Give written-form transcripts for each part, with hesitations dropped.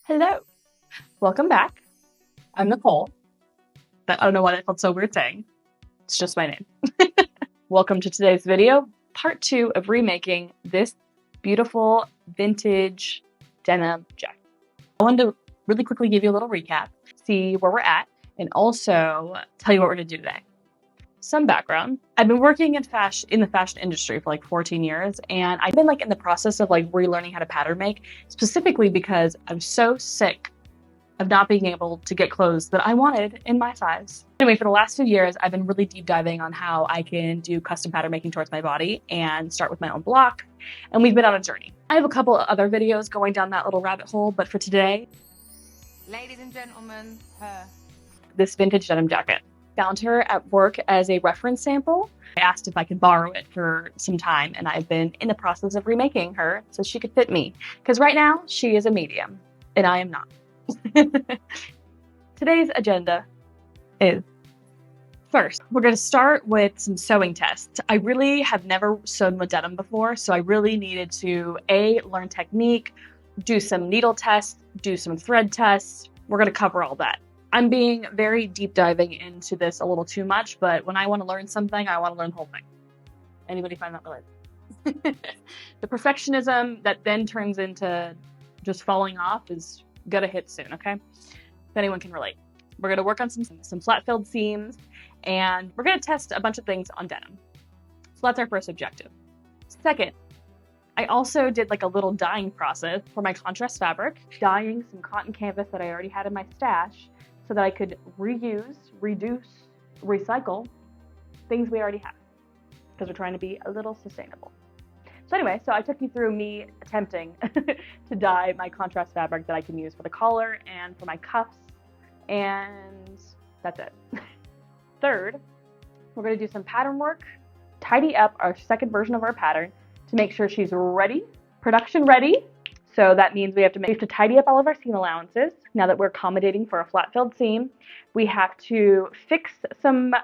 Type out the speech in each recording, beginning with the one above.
Hello, welcome back. I'm Nicole. I don't know why that felt so weird saying. It's just my name. Welcome to today's video, part 2 of remaking this beautiful vintage denim jacket. I wanted to really quickly give you a little recap, see where we're at, and also tell you what we're gonna do today. Some background. I've been working in the fashion industry for like 14 years, and I've been in the process of relearning how to pattern make, specifically because I'm so sick of not being able to get clothes that I wanted in my size. Anyway, for the last few years, I've been really deep diving on how I can do custom pattern making towards my body and start with my own block, and we've been on a journey. I have a couple of other videos going down that little rabbit hole, but for today, ladies and gentlemen, this vintage denim jacket. Found her at work as a reference sample. I asked if I could borrow it for some time, and I've been in the process of remaking her so she could fit me. Because right now, she is a medium, and I am not. Today's agenda is, first, we're going to start with some sewing tests. I really have never sewn with denim before, so I really needed to learn technique, do some needle tests, do some thread tests. We're going to cover all that. I'm being very deep diving into this a little too much, but when I want to learn something, I want to learn the whole thing. Anybody find that related? The perfectionism that then turns into just falling off is gonna hit soon, okay? If anyone can relate. We're gonna work on some flat-filled seams, and we're gonna test a bunch of things on denim. So that's our first objective. Second, I also did a little dyeing process for my contrast fabric, dyeing some cotton canvas that I already had in my stash so that I could reuse, reduce, recycle things we already have, because we're trying to be a little sustainable. So anyway, I took you through me attempting to dye my contrast fabric that I can use for the collar and for my cuffs, and that's it. Third, we're going to do some pattern work, tidy up our second version of our pattern to make sure she's ready, production ready. So that means we have to tidy up all of our seam allowances now that we're accommodating for a flat-filled seam. We have to fix some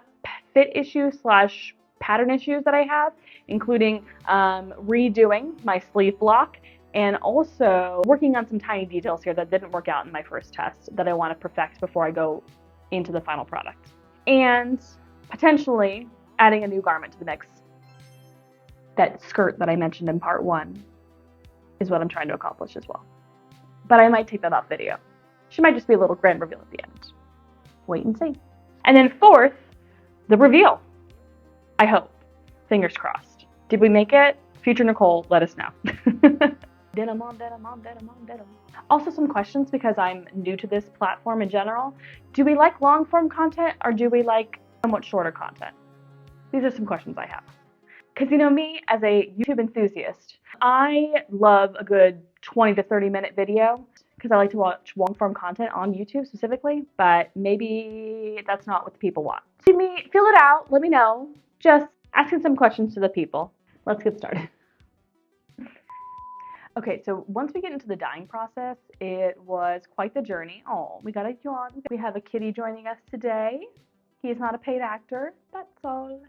fit issues / pattern issues that I have, including redoing my sleeve block and also working on some tiny details here that didn't work out in my first test that I want to perfect before I go into the final product. And potentially adding a new garment to the mix. That skirt that I mentioned in part 1 is what I'm trying to accomplish as well. But I might take that off video. She might just be a little grand reveal at the end. Wait and see. And then fourth, the reveal. I hope. Fingers crossed. Did we make it? Future Nicole, let us know. Denim on denim on denim on denim. Also some questions, because I'm new to this platform in general. Do we like long form content, or do we like somewhat shorter content? These are some questions I have. Because me, as a YouTube enthusiast, I love a good 20 to 30 minute video because I like to watch long form content on YouTube specifically, but maybe that's not what the people want. See me, feel it out, let me know. Just asking some questions to the people. Let's get started. Okay, so once we get into the dyeing process, it was quite the journey. Oh, we got a yawn. We have a kitty joining us today. He is not a paid actor, that's all.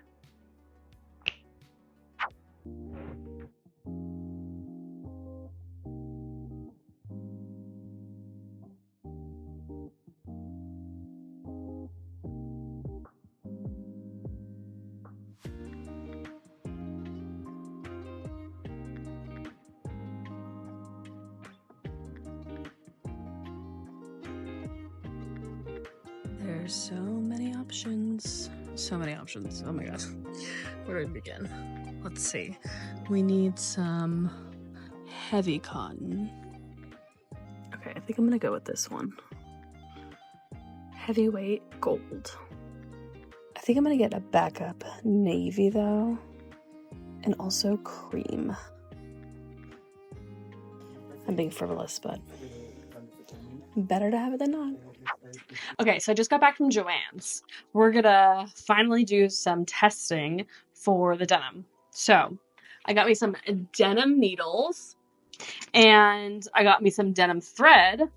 There's so many options. So many options. Oh my god. Where do we begin? Let's see. We need some heavy cotton. Okay, I think I'm gonna go with this one. Heavyweight gold. I think I'm gonna get a backup navy though. And also cream. I'm being frivolous, but better to have it than not. Okay, so I just got back from Joann's. We're gonna finally do some testing for the denim. So I got me some denim needles, and I got me some denim thread,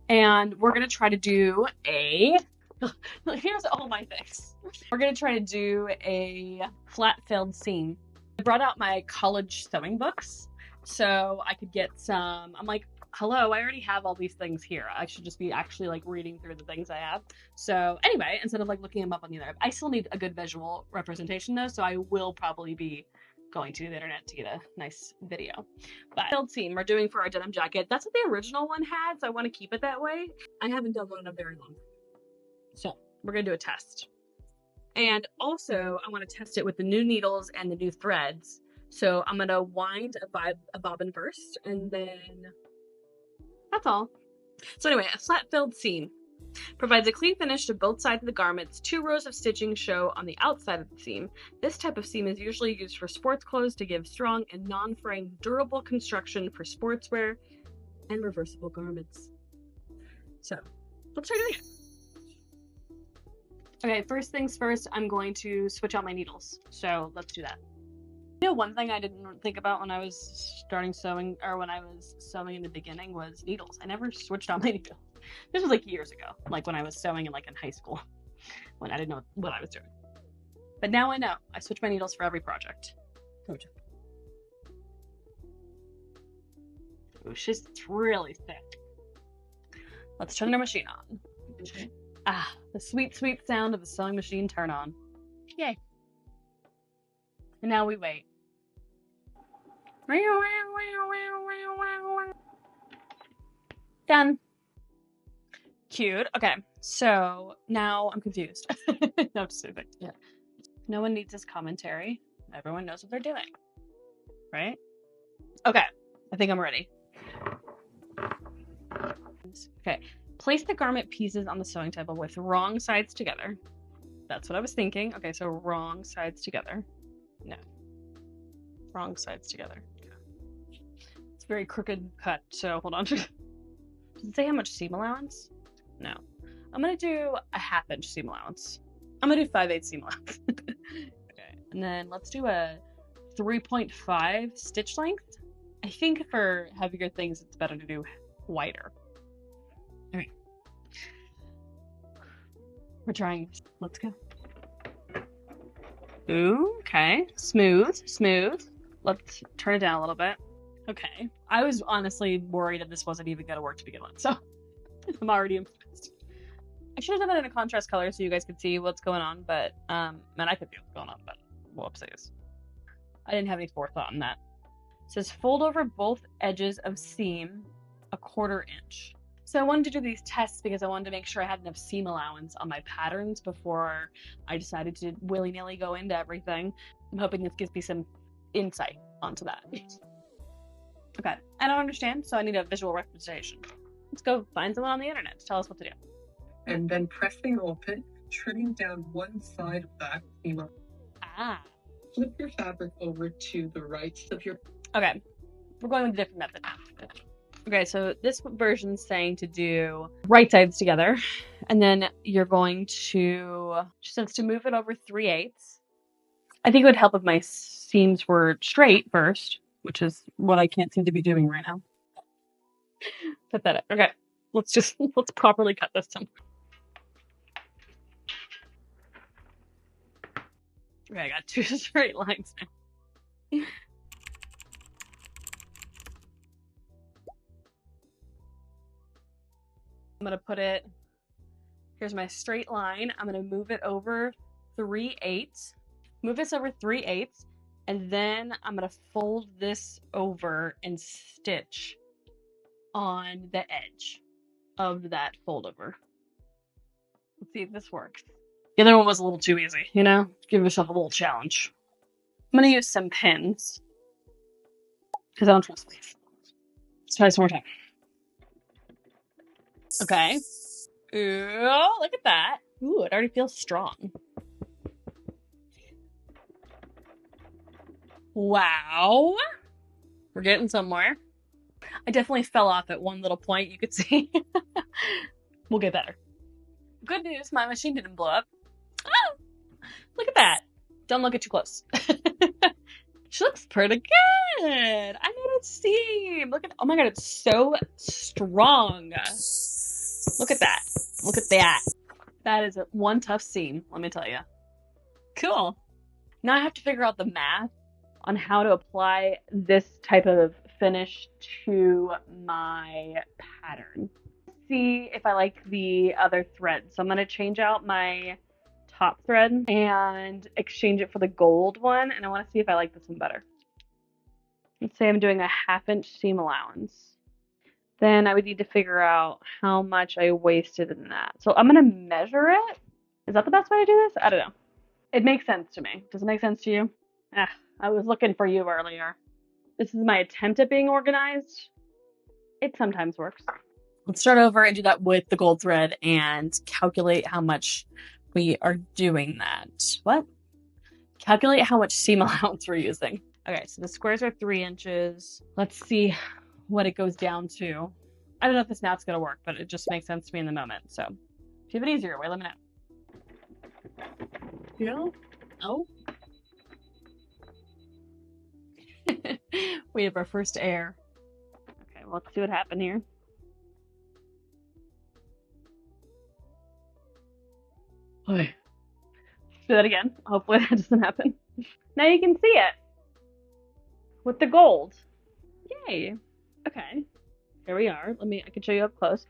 and we're gonna try to do here's all my things. We're gonna try to do a flat-filled seam. I brought out my college sewing books so I could get some, hello, I already have all these things here. I should just be actually like reading through the things I have. So anyway, instead of like looking them up on the internet, I still need a good visual representation though. So I will probably be going to the internet to get a nice video. But build seam we're doing for our denim jacket. That's what the original one had. So I want to keep it that way. I haven't done one in a very long time. So we're going to do a test. And also I want to test it with the new needles and the new threads. So I'm going to wind a bobbin first, and then that's all. So anyway, a flat filled seam provides a clean finish to both sides of the garments. 2 rows of stitching show on the outside of the seam. This type of seam is usually used for sports clothes to give strong and non-fraying durable construction for sportswear and reversible garments. So let's try doing it. Okay, first things first, I'm going to switch out my needles. So let's do that. You know, one thing I didn't think about when I was starting sewing, or when I was sewing in the beginning, was needles. I never switched out my needles. This was like years ago, like when I was sewing in high school, when I didn't know what I was doing. But now I know. I switch my needles for every project. Ooh, she's really thick. Let's turn the machine on. Ah, the sweet, sweet sound of the sewing machine turn on. Yay. And now we wait. Done. Cute. Okay, so now I'm confused. No, I'm just kidding. Yeah. No one needs this commentary. Everyone knows what they're doing. Right? Okay, I think I'm ready. Okay, place the garment pieces on the sewing table with wrong sides together. That's what I was thinking. Okay, so wrong sides together. No. Wrong sides together. Okay. It's a very crooked cut, so hold on. Does it say how much seam allowance? No. I'm gonna do a 1/2 inch seam allowance. I'm gonna do 5/8 seam allowance. Okay, and then let's do a 3.5 stitch length. I think for heavier things, it's better to do wider. All right. We're trying. Let's go. Ooh, okay. Smooth, smooth. Let's turn it down a little bit. Okay. I was honestly worried that this wasn't even gonna work to begin with, so I'm already impressed. I should have done it in a contrast color so you guys could see what's going on, but and I could see what's going on, but whoopsies. I didn't have any forethought in that. It says fold over both edges of seam 1/4 inch. So I wanted to do these tests because I wanted to make sure I had enough seam allowance on my patterns before I decided to willy-nilly go into everything. I'm hoping this gives me some insight onto that. Okay, I don't understand, so I need a visual representation. Let's go find someone on the internet to tell us what to do. And then pressing open, trimming down one side of that seam. Ah. Flip your fabric over to the right of your... Okay, we're going with a different method. Okay, so this version's saying to do right sides together, and then you're going to, she says to move it over 3/8. I think it would help if my seams were straight first, which is what I can't seem to be doing right now. Pathetic. Okay, let's properly cut this down. Okay, I got 2 straight lines now. I'm gonna put it, here's my straight line. I'm gonna move it over 3/8. Move this over 3/8, and then I'm gonna fold this over and stitch on the edge of that fold over. Let's see if this works. The other one was a little too easy, you know? Give yourself a little challenge. I'm gonna use some pins because I don't trust these. Let's try this one more time. Okay. Ooh, look at that. Ooh, it already feels strong. Wow. We're getting somewhere. I definitely fell off at one little point, you could see. We'll get better. Good news, my machine didn't blow up. Oh, look at that. Don't look at too close. She looks pretty good. I made it seam. Look at, oh my god, it's so strong. Look at that. Look at that. That is one tough seam, let me tell you. Cool. Now I have to figure out the math on how to apply this type of finish to my pattern. See if I like the other thread. So I'm going to change out my top thread and exchange it for the gold one, and I want to see if I like this one better. Let's say I'm doing a 1/2 inch seam allowance. Then I would need to figure out how much I wasted in that. So I'm going to measure it. Is that the best way to do this? I don't know. It makes sense to me. Does it make sense to you? I was looking for you earlier. This is my attempt at being organized. It sometimes works. Let's start over and do that with the gold thread and calculate how much we are doing that. What? Calculate how much seam allowance we're using. Okay, so the squares are 3 inches. Let's see what it goes down to. I don't know if this math's gonna work, but it just makes sense to me in the moment. So if you have an easier way, let me know. Oh. We have our first error. Okay, well, let's see what happened here. Do that again. Hopefully that doesn't happen. Now you can see it with the gold. Yay. Okay. Here we are. I can show you up close.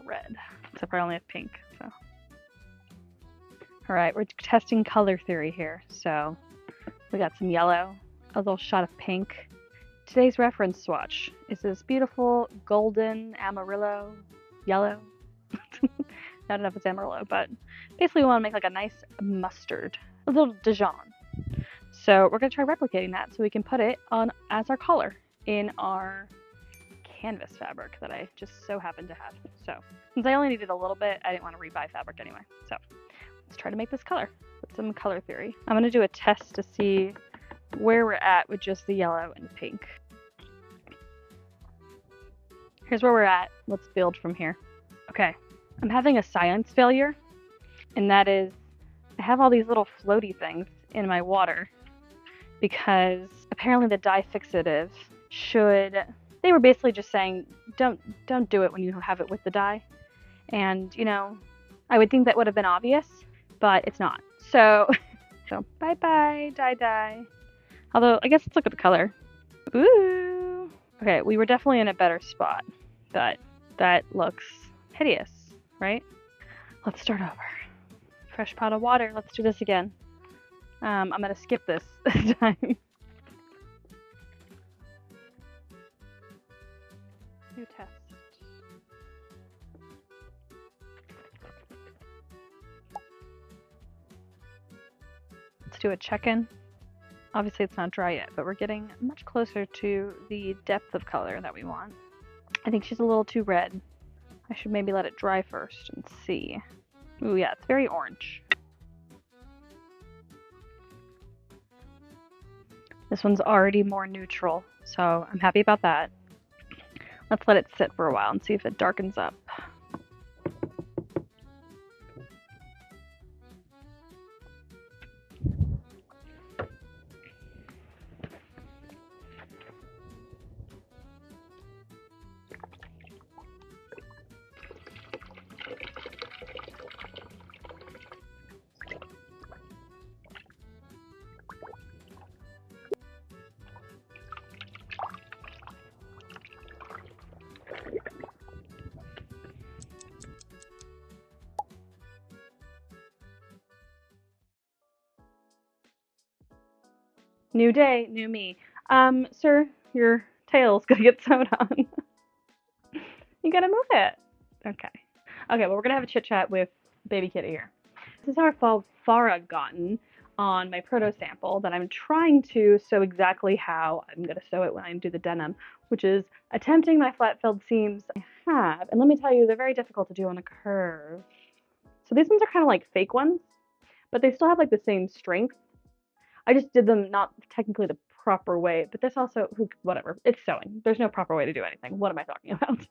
Red, except for I only have pink. So, all right, we're testing color theory here. So we got some yellow, a little shot of pink. Today's reference swatch is this beautiful golden amarillo yellow. I don't know if it's amarillo, but basically we want to make like a nice mustard, a little Dijon. So we're gonna try replicating that so we can put it on as our color in our canvas fabric that I just so happen to have. So since I only needed a little bit, I didn't want to rebuy fabric anyway. So let's try to make this color with some color theory. I'm going to do a test to see where we're at with just the yellow and pink. Here's where we're at. Let's build from here. Okay, I'm having a science failure, and that is I have all these little floaty things in my water because apparently the dye fixative should... They were basically just saying, don't do it when you have it with the dye. And, you know, I would think that would have been obvious, but it's not. So bye-bye, dye. Although, I guess let's look at the color. Ooh. Okay, we were definitely in a better spot, but that looks hideous, right? Let's start over. Fresh pot of water. Let's do this again. I'm going to skip this time. New test. Let's do a check-in. Obviously it's not dry yet, but we're getting much closer to the depth of color that we want. I think she's a little too red. I should maybe let it dry first and see. Ooh, yeah, it's very orange. This one's already more neutral, so I'm happy about that. Let's let it sit for a while and see if it darkens up. New day, new me. Sir, your tail's gonna get sewed on. You gotta move it. Okay. Okay, well, we're gonna have a chit chat with baby kitty here. This is how far I've gotten on my proto sample that I'm trying to sew exactly how I'm gonna sew it when I do the denim, which is attempting my flat filled seams I have. And let me tell you, they're very difficult to do on a curve. So these ones are kind of like fake ones, but they still have like the same strength. I just did them not technically the proper way, but this also, whatever, it's sewing. There's no proper way to do anything. What am I talking about?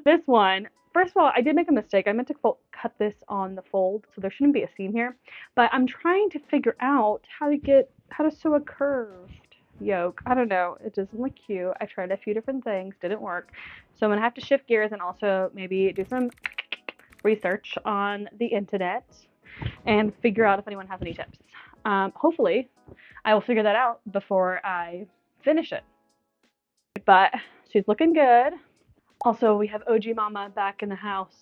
This one, first of all, I did make a mistake. I meant to cut this on the fold, so there shouldn't be a seam here, but I'm trying to figure out how to sew a curved yoke. I don't know, it doesn't look cute. I tried a few different things, didn't work. So I'm gonna have to shift gears and also maybe do some research on the internet and figure out if anyone has any tips. Hopefully I will figure that out before I finish it. But she's looking good. Also, we have OG Mama back in the house.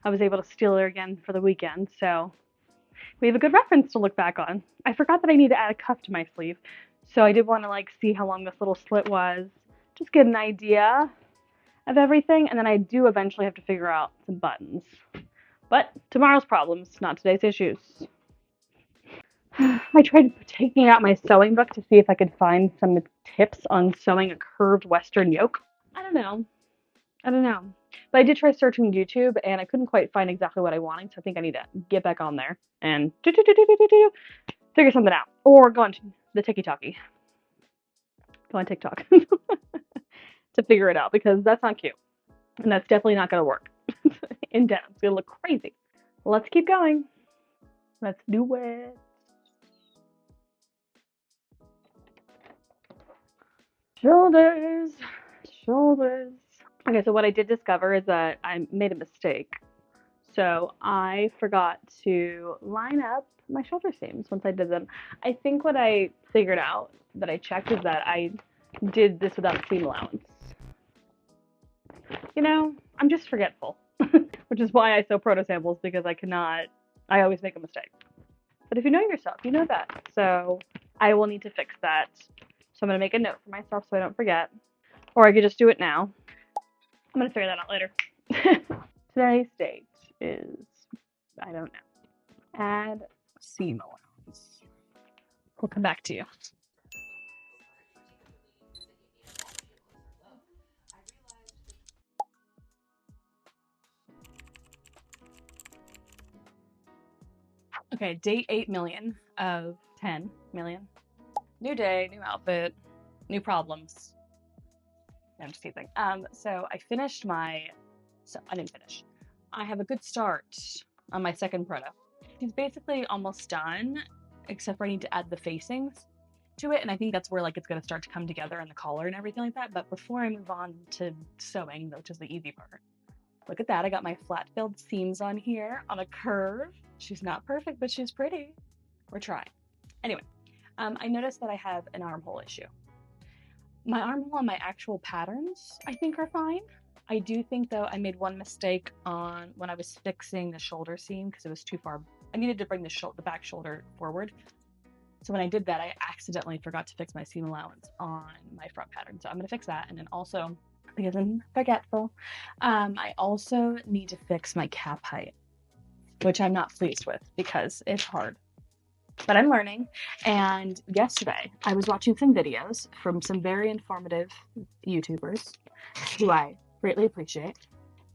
I was able to steal her again for the weekend, so we have a good reference to look back on. I forgot that I need to add a cuff to my sleeve, so I did want to like see how long this little slit was, just get an idea of everything, and then I do eventually have to figure out some buttons. But tomorrow's problems, not today's issues. I tried taking out my sewing book to see if I could find some tips on sewing a curved Western yoke. I don't know. But I did try searching YouTube and I couldn't quite find exactly what I wanted, so I think I need to get back on there and figure something out. Or go on to the TikTok. Go on TikTok to figure it out, because that's not cute. And that's definitely not going to work in denim. It's going to look crazy. Let's keep going. Let's do it. Shoulders. Okay, so what I did discover is that I made a mistake. So I forgot to line up my shoulder seams once I did them. I think what I figured out that I checked is that I did this without seam allowance. You know, I'm just forgetful, which is why I sew proto samples, because I always make a mistake. But if you know yourself, you know that. So I will need to fix that. So I'm going to make a note for myself so I don't forget. Or I could just do it now. I'm going to figure that out later. Today's date is, I don't know. Add seam allowance. We'll come back to you. Okay, date 8 million of 10 million. New day, new outfit, new problems. No, I'm just teasing. So I finished I didn't finish. I have a good start on my second proto. It's basically almost done, except for I need to add the facings to it, and I think that's where like it's gonna start to come together and the collar and everything like that. But before I move on to sewing, which is the easy part, look at that. I got my flat filled seams on here on a curve. She's not perfect, but she's pretty. We're trying. Anyway, I noticed that I have an armhole issue. My armhole on my actual patterns, I think, are fine. I do think, though, I made one mistake when I was fixing the shoulder seam because it was too far. I needed to bring the back shoulder forward. So when I did that, I accidentally forgot to fix my seam allowance on my front pattern. So I'm going to fix that. And then also, because I'm forgetful, I also need to fix my cap height, which I'm not pleased with because it's hard. But I'm learning, and yesterday I was watching some videos from some very informative YouTubers who I greatly appreciate,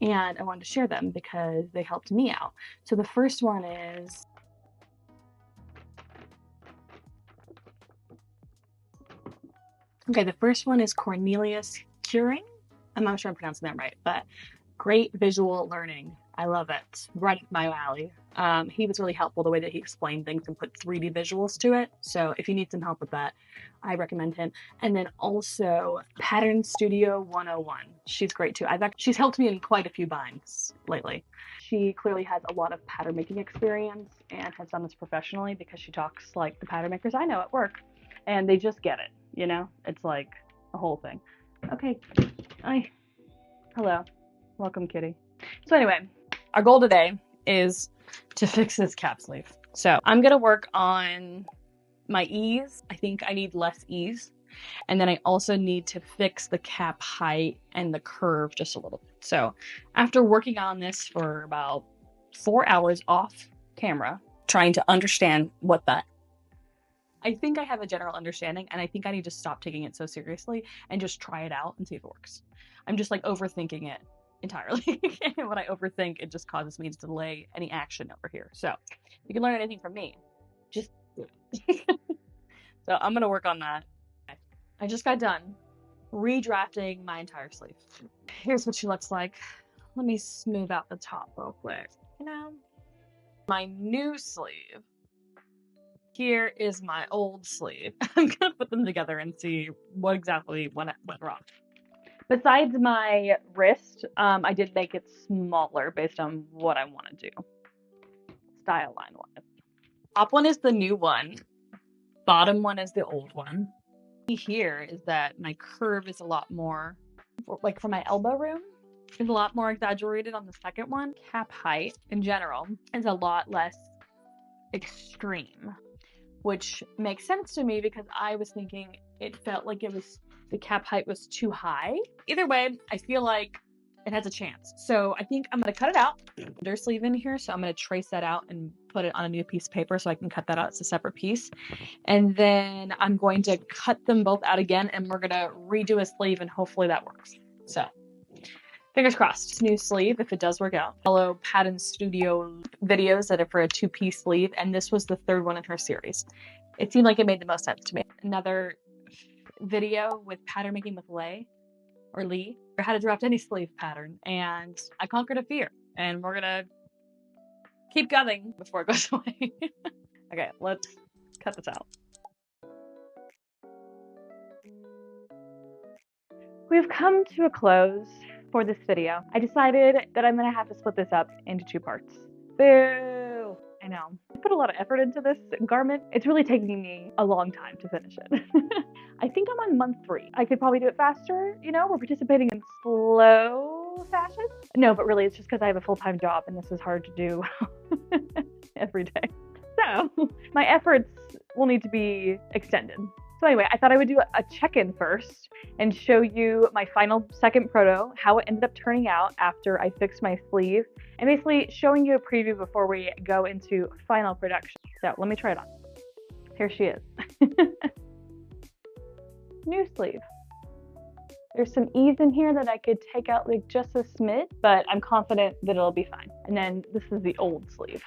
and I wanted to share them because they helped me out. So the first one is Cornelius Curing. I'm not sure I'm pronouncing that right, but great visual learning. I love it. Right up my alley. He was really helpful the way that he explained things and put 3D visuals to it. So if you need some help with that, I recommend him. And then also Pattern Studio 101. She's great too. She's helped me in quite a few binds lately. She clearly has a lot of pattern making experience and has done this professionally because she talks like the pattern makers I know at work. And they just get it, you know? It's like a whole thing. Okay. Hello. Welcome, kitty. So anyway, our goal today is to fix this cap sleeve. So I'm going to work on my ease. I think I need less ease. And then I also need to fix the cap height and the curve just a little bit. So after working on this for about 4 hours off camera, trying to understand I think I have a general understanding, and I think I need to stop taking it so seriously and just try it out and see if it works. I'm just like overthinking it entirely. And when I overthink, it just causes me to delay any action over here. So if you can learn anything from me, just do it. So I'm gonna work on that. I just got done redrafting my entire sleeve. Here's what she looks like. Let me smooth out the top real quick. You know, my new sleeve. Here is my old sleeve. I'm gonna put them together and see what exactly went wrong. Besides my wrist, I did make it smaller based on what I want to do, style line wise. Top one is the new one. Bottom one is the old one. Here is that my curve is a lot more, like for my elbow room, is a lot more exaggerated on the second one. Cap height in general is a lot less extreme, which makes sense to me because I was thinking it felt like the cap height was too high. Either way, I feel like it has a chance. So I think I'm gonna cut it out. Under sleeve in here, so I'm gonna trace that out and put it on a new piece of paper so I can cut that out as a separate piece. And then I'm going to cut them both out again and we're gonna redo a sleeve and hopefully that works. So fingers crossed. New sleeve, if it does work out. Follow Pattern Studio videos that are for a 2-piece sleeve, and this was the third one in her series. It seemed like it made the most sense to me. Another video with pattern making with Lee, or how to draft any sleeve pattern, and I conquered a fear, and we're gonna keep going before it goes away. Okay, let's cut this out. We've come to a close for this video. I decided that I'm gonna have to split this up into 2 parts. Boo! I know. I put a lot of effort into this garment. It's really taking me a long time to finish it. I think I'm on month 3. I could probably do it faster, you know? We're participating in slow fashion. No, but really it's just because I have a full-time job and this is hard to do every day. So my efforts will need to be extended. So anyway, I thought I would do a check-in first and show you my final second proto, how it ended up turning out after I fixed my sleeve, and basically showing you a preview before we go into final production. So let me try it on. Here she is. New sleeve. There's some ease in here that I could take out like just a smidge, but I'm confident that it'll be fine. And then this is the old sleeve.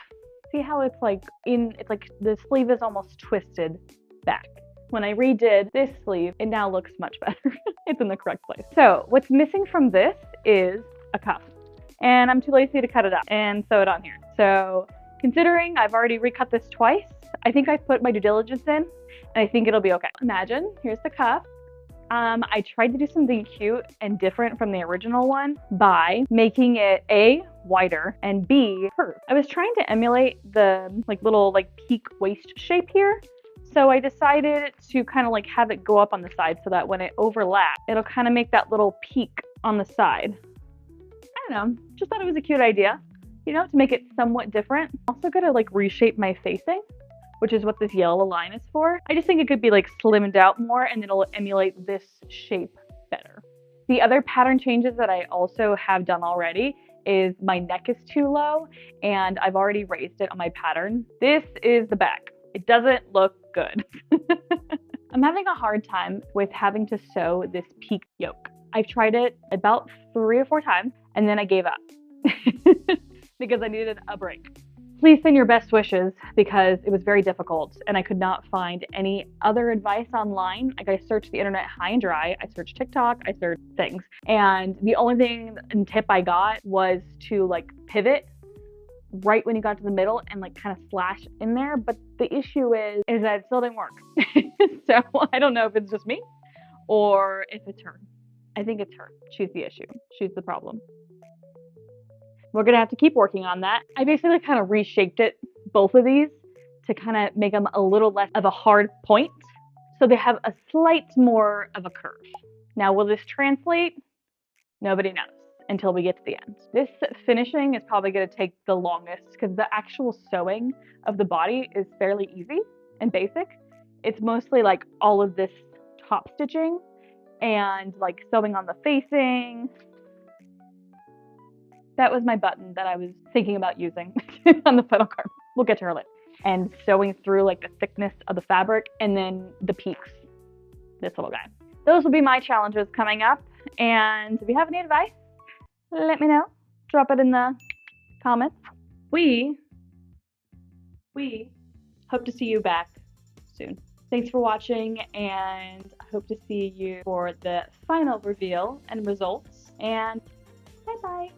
See how it's like the sleeve is almost twisted back. When I redid this sleeve, it now looks much better. It's in the correct place. So what's missing from this is a cuff. And I'm too lazy to cut it up and sew it on here. So considering I've already recut this twice, I think I've put my due diligence in and I think it'll be okay. Imagine, here's the cuff. I tried to do something cute and different from the original one by making it A, wider, and B, curved. I was trying to emulate the little peak waist shape here. So I decided to kind of have it go up on the side so that when it overlaps, it'll kind of make that little peak on the side. I don't know, just thought it was a cute idea, you know, to make it somewhat different. Also gonna reshape my facing, which is what this yellow line is for. I just think it could be slimmed out more and it'll emulate this shape better. The other pattern changes that I also have done already is my neck is too low and I've already raised it on my pattern. This is the back. It doesn't look good. I'm having a hard time with having to sew this peak yoke. I've tried it about 3 or 4 times and then I gave up because I needed a break. Please send your best wishes because it was very difficult and I could not find any other advice online. I searched the internet high and dry. I searched TikTok, I searched things. And the only thing and tip I got was to pivot right when you got to the middle and kind of slash in there. But the issue is that it still didn't work. So I don't know if it's just me or if it's her. I think it's her. She's the issue. She's the problem. We're gonna have to keep working on that. I basically kind of reshaped it, both of these, to kind of make them a little less of a hard point. So they have a slight more of a curve. Now, will this translate? Nobody knows until we get to the end. This finishing is probably gonna take the longest because the actual sewing of the body is fairly easy and basic. It's mostly all of this top stitching and sewing on the facing. That was my button that I was thinking about using on the final garment. We'll get to her later. And sewing through the thickness of the fabric and then the peaks, this little guy. Those will be my challenges coming up. And if you have any advice, let me know. Drop it in the comments. We hope to see you back soon. Thanks for watching, and I hope to see you for the final reveal and results. And bye bye.